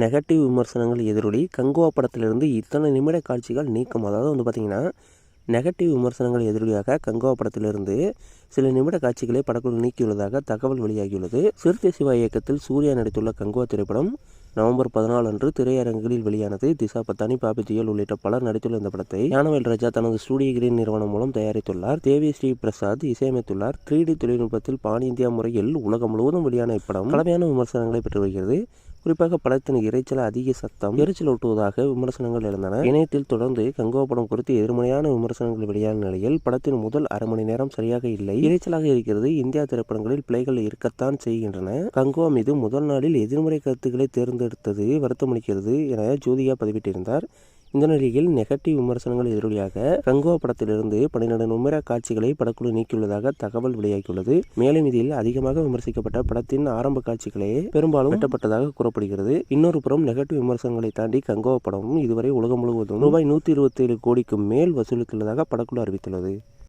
Negative விமர்சனங்கள் எதிரொலி கங்குவா படத்திலிருந்து இத்தனை நிமிட காட்சிகள் நீக்கம். அதாவது பார்த்திங்கன்னா நெகட்டிவ் விமர்சனங்கள் எதிரொலியாக கங்குவா படத்திலிருந்து சில நிமிட காட்சிகளை படக்குழு நீக்கியுள்ளதாக தகவல் வெளியாகியுள்ளது. சிறுத்தை சிவா இயக்கத்தில் சூர்யா நடித்துள்ள கங்குவா திரைப்படம் நவம்பர் 14 அன்று திரையரங்குகளில் வெளியானது. திஷா பத்தானி, பாபி தியோல் உள்ளிட்ட பலர் நடித்துள்ள இந்த படத்தை ஞானவேல் ராஜா தனது ஸ்டூடியோ கிரீன் நிறுவனம் மூலம் தயாரித்துள்ளார். தேவி ஸ்ரீ பிரசாத் இசையமைத்துள்ளார். 3D தொழில்நுட்பத்தில் பான் இந்தியா முறையில் உலகம் முழுவதும் வெளியான இப்படம் கலவையான விமர்சனங்களை பெற்று வருகிறது. குறிப்பாக படத்தின் இறைச்சல், அதிக சத்தம் எரிச்சல் ஊட்டுவதாக விமர்சனங்கள் எழுந்தன. இணையத்தில் தொடர்ந்து கங்குவா படம் குறித்து எதிர்மறையான விமர்சனங்கள் வெளியான நிலையில் படத்தின் முதல் அரை மணி நேரம் சரியாக இல்லை, இறைச்சலாக இருக்கிறது. இந்தியா திரைப்படங்களில் பிழைகள் இருக்கத்தான் செய்கின்றன. கங்குவா மீது முதல் நாளில் எதிர்மறை கருத்துக்களை தேர்ந்தெடுத்தது வருத்தமளிக்கிறது என ஜோதிகா பதிவிட்டிருந்தார். இந்த நிலையில் நெகட்டிவ் விமர்சனங்கள் எதிரொலியாக கங்குவா படத்திலிருந்து 12 நிமிட காட்சிகளை படக்குழு நீக்கியுள்ளதாக தகவல் வெளியாகியுள்ளது. மேலும் இதில் அதிகமாக விமர்சிக்கப்பட்ட படத்தின் ஆரம்ப காட்சிகளே பெரும்பாலும் வெட்டப்பட்டதாக கூறப்படுகிறது. இன்னொரு புறம் நெகட்டிவ் விமர்சனங்களை தாண்டி கங்குவா படம் இதுவரை உலகம் முழுவதும் ரூபாய் 127 கோடிக்கு மேல் வசூலித்துள்ளதாக படக்குழு அறிவித்துள்ளது.